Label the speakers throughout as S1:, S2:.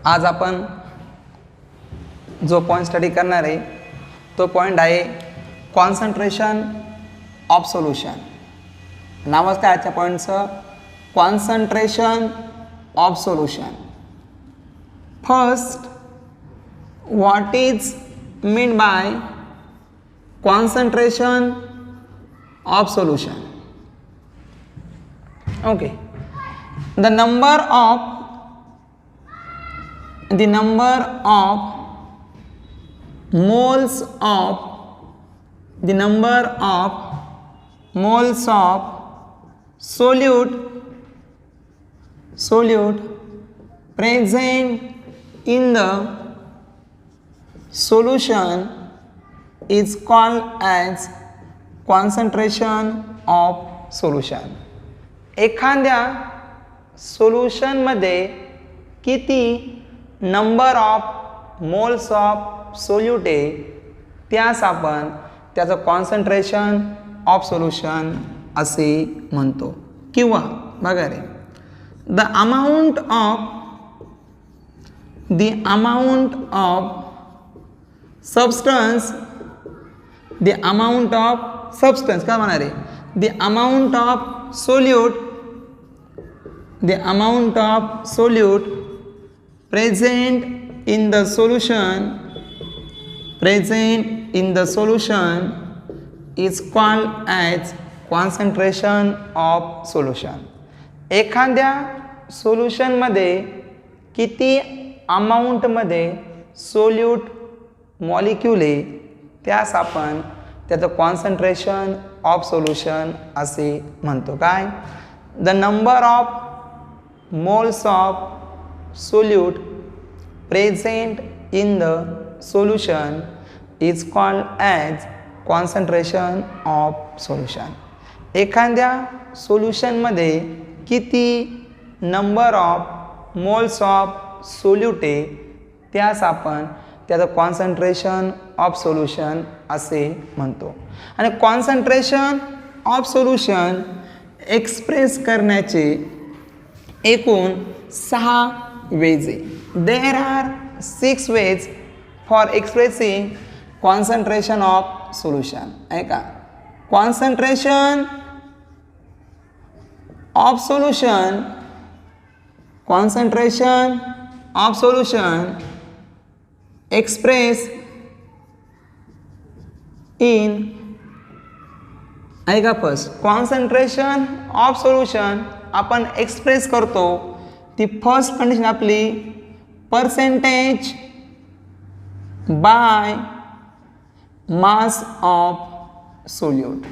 S1: आज आपण जो पॉइंट स्टडी करणार आहे तो पॉइंट आहे कॉन्सन्ट्रेशन ऑफ सोल्यूशन. नावच काय आजच्या पॉइंटचं? Concentration of solution. First, what is mean by concentration of solution? Okay, the number of moles of solute present in the solution is called as concentration of solution. एखाद्या solution मध्ये किती number of moles of solute आहे त्यास आपण त्याचं concentration of solution असे म्हणतो. किंवा बघा रे, द अमाउंट ऑफ सबस्टन्स काय म्हणणार आहे? the amount of solute present in the solution is called as concentration of solution. एखाद्या सोल्युशन मध्ये किती अमाउंट मध्ये सोल्यूट मॉलिक्यूल आहे त्यास आपण त्याचं कॉन्सन्ट्रेशन ऑफ सोल्यूशन असे म्हणतो. काय? The number of moles of solute present in the solution is called as concentration of solution. एखाद्या सोल्युशनमध्ये किती number of moles of solute आहे त्यास आपण त्याचं कॉन्सन्ट्रेशन ऑफ सोल्यूशन असे म्हणतो. आणि कॉन्सन्ट्रेशन ऑफ सोल्यूशन एक्सप्रेस करण्याचे एकूण 6 वेज आहे. There are 6 ways for expressing concentration of solution. आहे का? Concentration of solution express in, ऐका, फर्स्ट कॉन्सन्ट्रेशन ऑफ सोल्यूशन आपण एक्सप्रेस करतो ती फर्स्ट कंडिशन आपली percentage by mass of solute.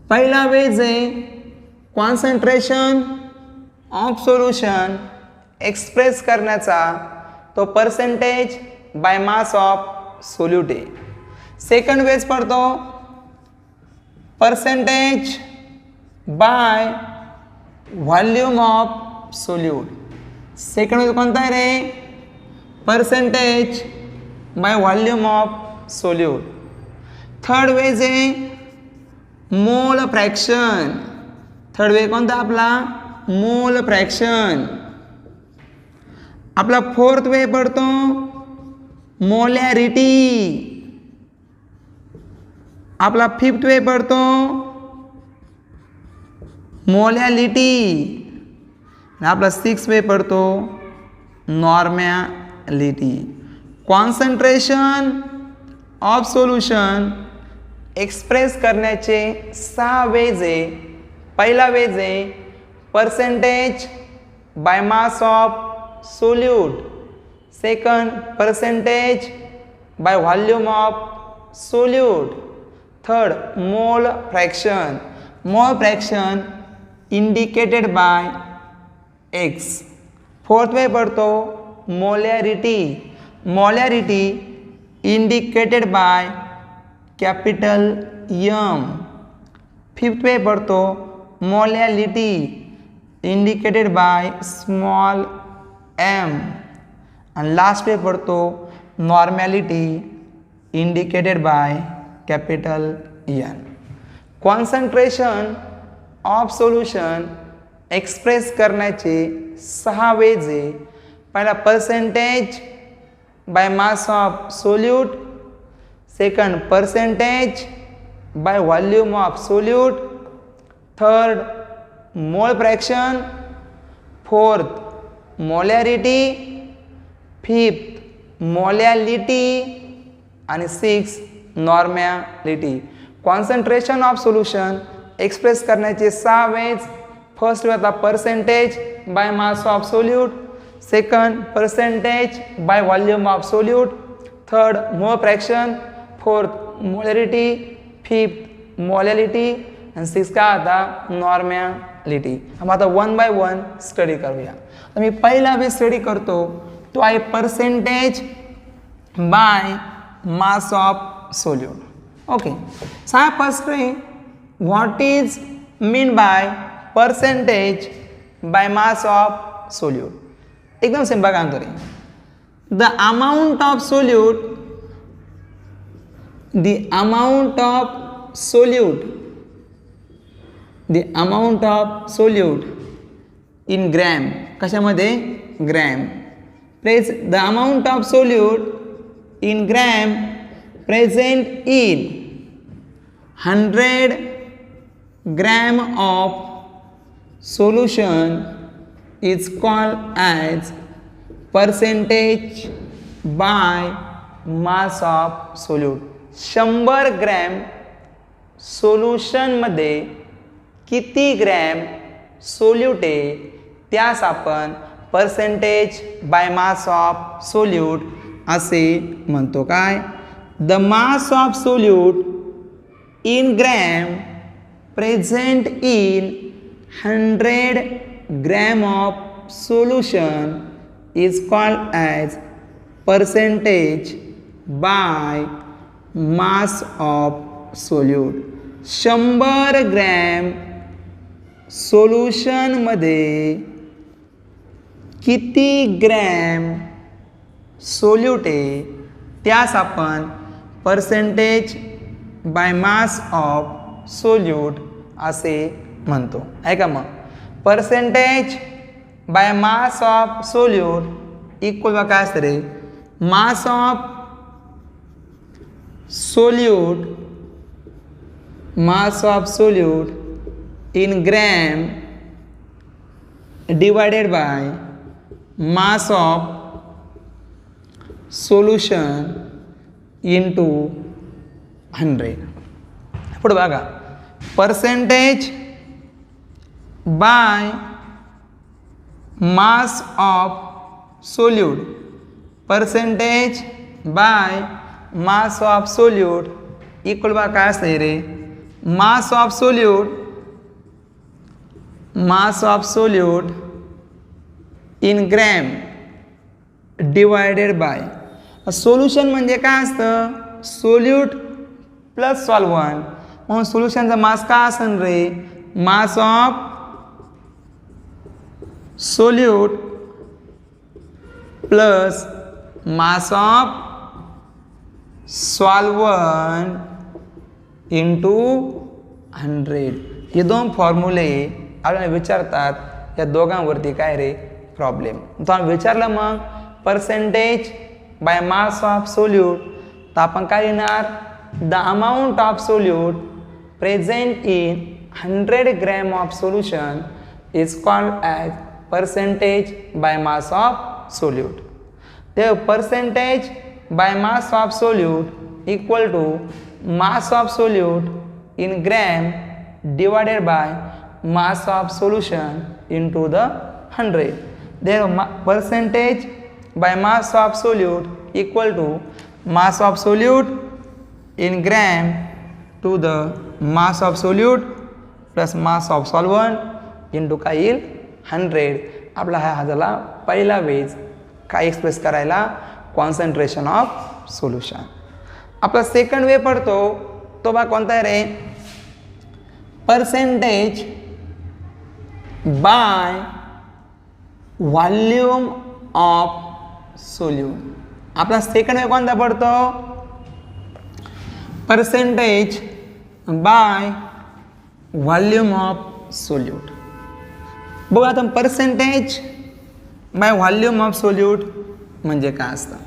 S1: पहिला वेज आहे कॉन्सन्ट्रेशन ऑफ सोल्यूशन एक्सप्रेस करण्याचा, तो percentage by mass of solute आहे. सेकंड वेज पडतो percentage by volume of solute. Second ways कोणता आहे रे? Percentage by volume of solute. Third veg आहे मोल फ्रॅक्शन. थर्ड वेज कोणता आपला? मोल फ्रॅक्शन. आपला फोर्थ वे पडतो मोलॅरिटी. आपला फिफ्थ वे पडतो मोलॅलिटी. आपला सिक्स्थ वे पडतो नॉर्मॅलिटी. कॉन्सन्ट्रेशन ऑफ सोल्यूशन एक्सप्रेस करण्याचे 6 वेज आहे. पहिला वेज आहे percentage by mass of solute. Second, percentage by volume of solute. Third, mole fraction. Mole fraction indicated by X. Fourth way पढ़तो molarity. Molarity indicated by capital M. Fifth way पढ़तो molality indicated by small m. And last way पढ़तो normality indicated by capital N. Concentration of solution express करण्याचे 6 ways आहे. पहिला percentage by mass of solute, second percentage by volume of solute, third mole fraction, fourth molarity, fifth molality आणि sixth normality. Concentration of solution express करण्याचे 6 ways. First way होता percentage by mass of solute, second percentage by volume of solute, third mole fraction, fourth molarity, fifth molality आणि six काय होता नॉर्मॅलिटी. आता 1 bye 1 study करूया. तर मी पहिला वे स्टडी करतो तो आहे percentage by mass of solute. Okay, so first what is mean by percentage by mass of solute? एकदम सिंपल काम करें. The amount of solute, the amount of solute, the amount of solute in gram, कशामध्ये gram, place the amount of solute in gram present in 100 gram of solution is called as percentage by mass of solute. 100 gram सोल्युशनमध्ये किती gram solute आहे त्यास आपण percentage by mass of solute असे म्हणतो. काय the mass of solute in gram present in 100 gram of solution is called as percentage by mass of solute. 100 gram सोल्युशनमध्ये किती ग्रॅम सोल्यूट आहे त्यास आपण percentage by mass of solute असे म्हणतो. आहे का? मग percentage by mass of solute equal काय असतं रे, mass of solute, mass of solute in gram divided by mass of solution into 100. पुढे बघा, percentage by mass of solute, percentage by mass of solute equal बघा काय असतं रे, mass of solute, mass of solute in gram divided by solution म्हणजे काय असतं, solute plus solvent. म्हणून सोल्युशनचा मास काय असेल रे, mass of solute plus mass of solvent into 100. हे दोन फॉर्म्युले आपल्याला विचारतात, या दोघांवरती काय रे प्रॉब्लेम. तो विचारलं मग percentage by mass of solute, तर आपण काय लिहिणार, the amount of solute present in 100 gram of solution is called as percentage by mass of solute. ते percentage by mass of solute equal to mass of solute in gram divided by mass of solution into the 100. There percentage by mass of solute equal to mass of solute in gram to the mass of solute plus mass of solvent into काय येईल 100. आपला हा झाला पहिला veg काय express करायला, concentration of solution. आपला second way पडतो तो बा कोणता आहे रे, percentage by volume of solute. आपला सेकंड वे कोणता पडतो, percentage by volume of solute. बघा आता percentage by volume of solute म्हणजे काय असतं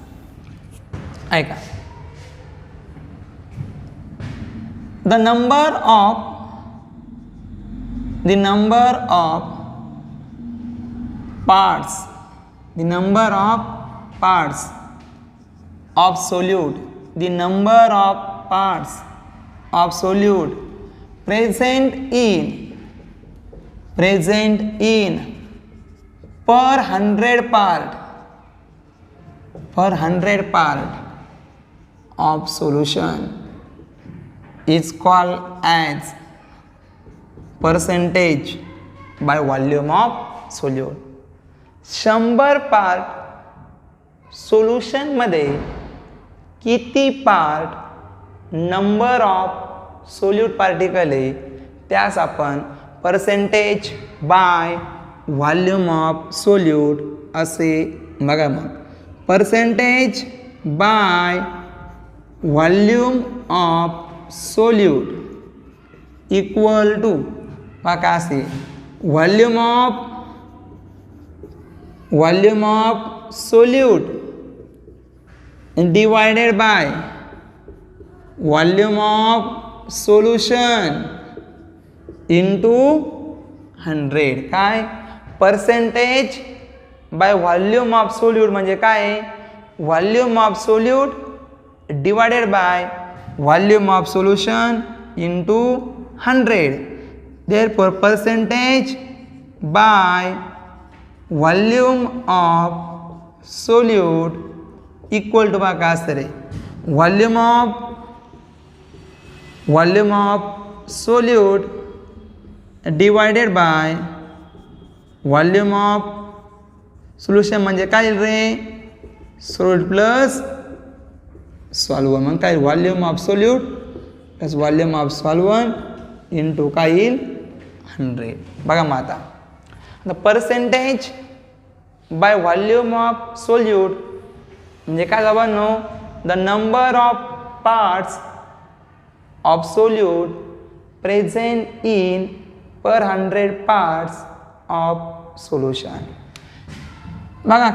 S1: ऐका. The number of parts of solute, the number of parts of solute present in per 100 part of solution is called as percentage by volume of solute. 100 part सोल्युशनमध्ये किती part number of solute particle आहे त्यास आपण percentage by volume of solute असे बघा. मग percentage by volume of solute equal to काय असे volume of solute divided by volume of solution into 100. काय percentage by volume of solute म्हणजे काय volume of solute divided by volume of solution into 100. Therefore percentage by volume of solute equal to काय असतं रे volume of solute divided by volume of solution म्हणजे काय रे solute plus solvent. मग काय volume of solute plus volume of solvent into काय येईल 100. बघा मग आता percentage by volume of solute म्हणजे काय बाबांनो the number of parts of solute present in per 100 parts of solution. बघा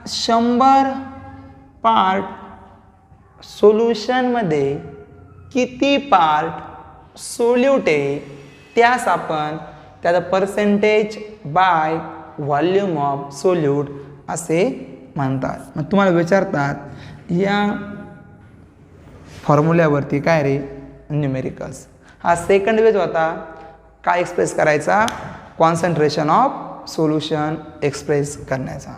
S1: 100 पार्ट सोल्युशनमध्ये किती पार्ट सोल्यूट आहे त्यास आपण त्याचा percentage by volume of solute असे म्हणतात. मग तुम्हाला विचारतात या फॉर्म्युल्यावरती काय रे न्यूमेरिकल्स. हा सेकंड वेज होता काय एक्सप्रेस करायचा कॉन्सन्ट्रेशन ऑफ सोल्युशन एक्सप्रेस करण्याचा.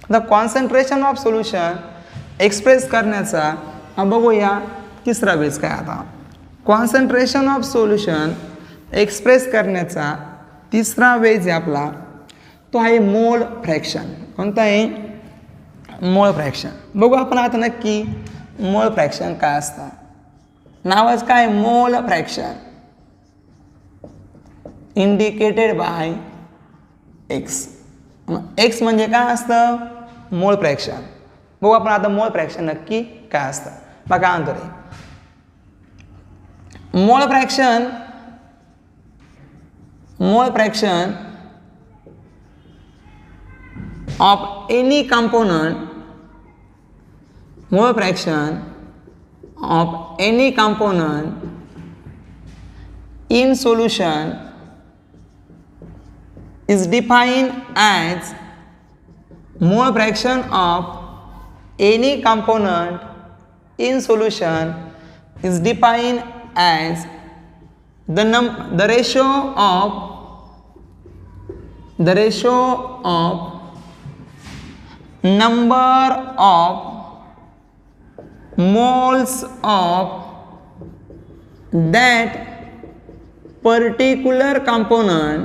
S1: आता कॉन्सन्ट्रेशन ऑफ सोल्युशन एक्सप्रेस करण्याचा बघूया तिसरा वेज काय. आता कॉन्सन्ट्रेशन ऑफ सोल्युशन एक्सप्रेस करण्याचा तिसरा वेज आहे आपला तो आहे मोल फ्रॅक्शन. कोणता आहे मोल फ्रॅक्शन. बघू आपण आता नक्की मोल फ्रॅक्शन काय असतं. नावच काय mole fraction indicated bye x. X म्हणजे काय असतं मोल फ्रॅक्शन. बघू आपण आता मोल फ्रॅक्शन नक्की काय असतं. बघा काय म्हणतो रे mole fraction of any component in solution is defined as mole fraction of any component in solution is defined as the ratio of number of moles of that particular component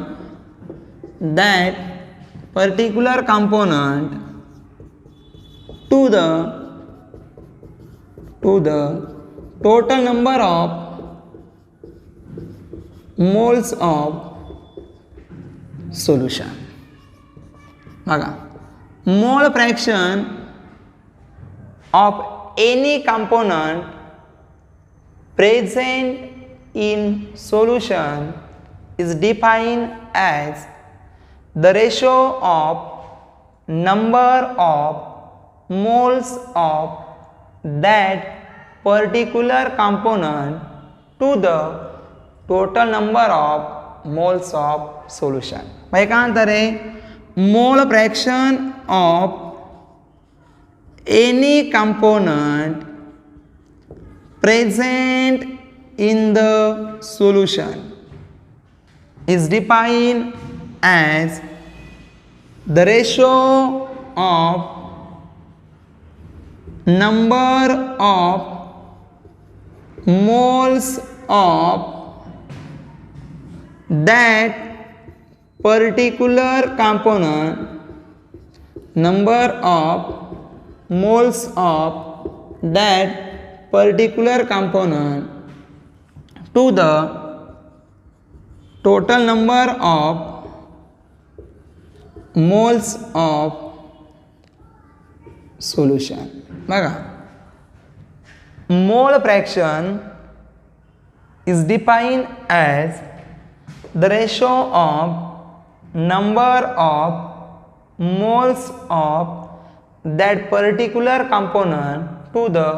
S1: to the total number of moles of solution. बघा mole fraction of any component present in solution is defined as the ratio of number of moles of that particular component to the total number of moles of solution. भाई काय म्हणतात रे, mole fraction of any component present in the solution is defined as the ratio of number of moles of that particular component, number of moles of that particular component to the total number of moles of solution. बघा, mole fraction is defined as the ratio of number of moles of that particular component to the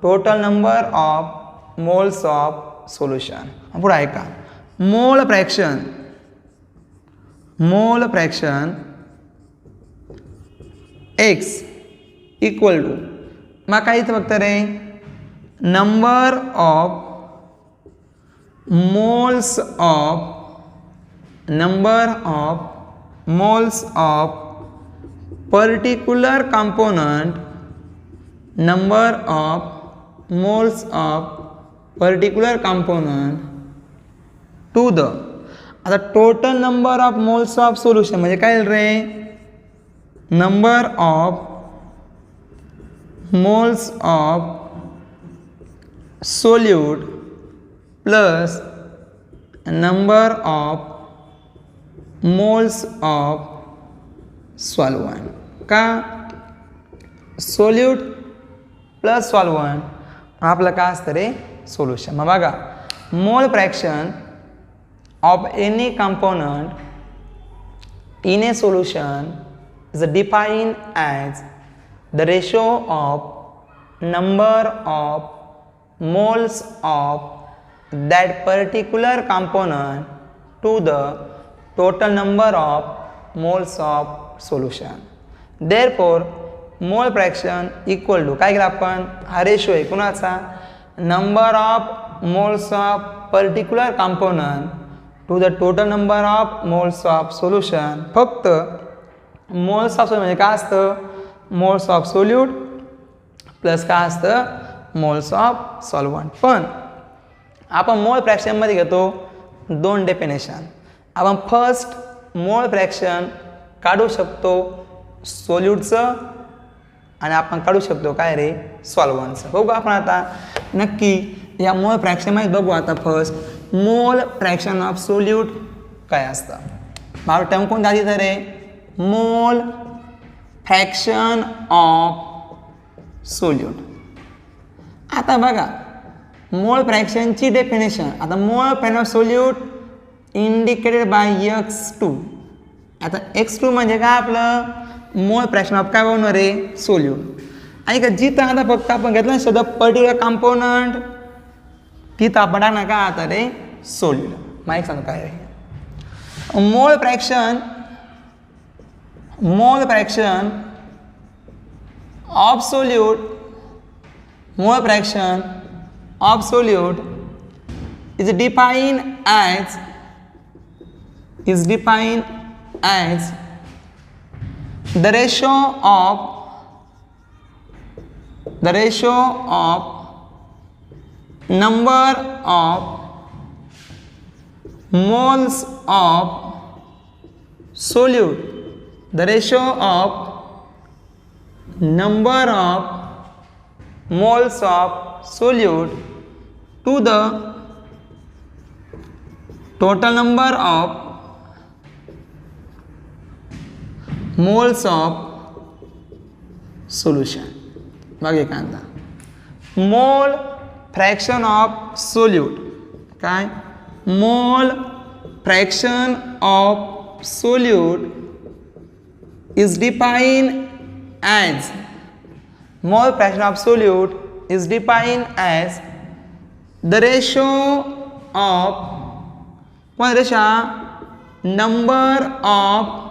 S1: total number of moles of solution. पुढे ऐका, mole fraction x equal to मग काय इथं बघता रे, number of moles of particular component, number of moles of particular component to the, आता total number of moles of solution म्हणजे काय रे, number of moles of solute plus number of moles of solvent. का solute plus solvent आपलं काय असतं रे, solution. मग बघा, मोल fraction of any component in a solution is defined as the ratio of number of moles of that particular component to the total number of moles of solution. Therefore, mole fraction equal to काय केलं आपण, हा ratio आहे कुणाचा, number of moles of particular component to the total number of moles of solution. फक्त moles of म्हणजे काय असतं, moles of solute प्लस काय असतं, moles of solvent. पण आपण मोल फ्रॅक्शन मध्ये घेतो दोन डेफिनेशन. आपण फर्स्ट मोल फ्रॅक्शन काढू शकतो सोल्यूटचं आणि आपण काढू शकतो काय रे, सॉल्व्हंटचं. बघू आपण आता नक्की या मोल फ्रॅक्शन मध्ये बघू. आता फर्स्ट मोल फ्रॅक्शन ऑफ सोल्यूट काय असतं. माझं टर्म कोणतं आधी तर रे, मोल फ्रॅक्शन ऑफ सोल्यूट. आता बघा मोल फ्रॅक्शनची डेफिनेशन. आता mole fraction of solute indicated by x2. आता x2 म्हणजे काय आपलं मोल फ्रॅक्शन ऑफ काय बनवणार रे, सोल्यूट. आणि का जिथं आता फक्त आपण घेतलं ना शब्द पर्टिक्युलर कंपोनंट, तिथं आपण टाकणार काय आता रे, सोल्यूट. माहिती सांग काय रे, mole fraction of solute, mole fraction of solute is defined as the ratio of number of moles of solute, the ratio of number of moles of solute to the total number of moles of solution. बघा काय म्हणता, मोल fraction of solute. काय mole fraction of solute is defined as mole fraction of solute is defined as the ratio of number of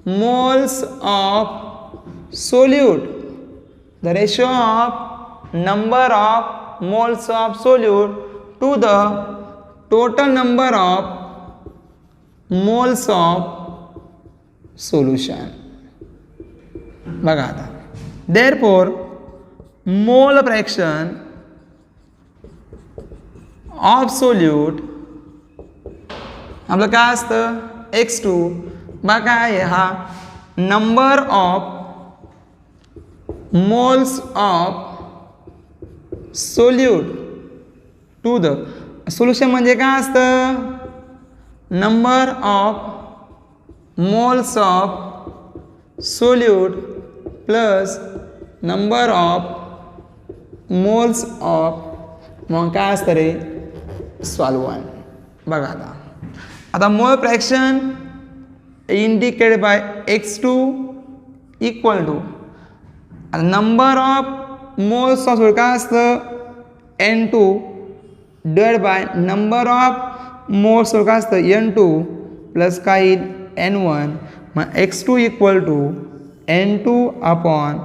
S1: moles of solute, the ratio of number of moles of solute to the total number of moles of solution. बघा आता, therefore mole fraction of solute आपलं काय असतं x2 बघा काय आहे हा number of moles of solute to the solution म्हणजे काय असतं number of moles of solute plus number of moles of मग काय असतं रे सॉल्वंट बघा आता mole fraction indicated by x2 equal to number of moles of solute काय असतं n2 divide by number of moles solute काय असतं n2 प्लस काय n1 मग x2 equal to n2 upon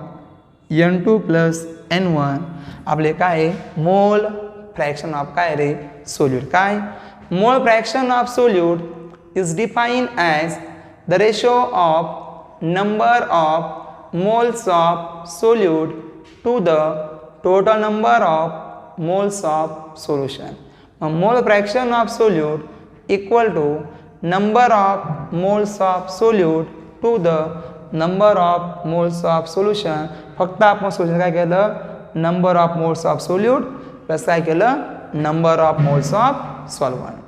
S1: n2 plus n1 आपले काय मोल फ्रॅक्शन ऑफ काय रे solute काय mole fraction of solute is defined as the ratio of number of moles of solute to the total number of moles of solution. Mole fraction of solute equal to number of moles of solute to the number of moles of solution. फक्त आपण solution काय केलं number of moles of solute plus काय केलं number of moles of solvent.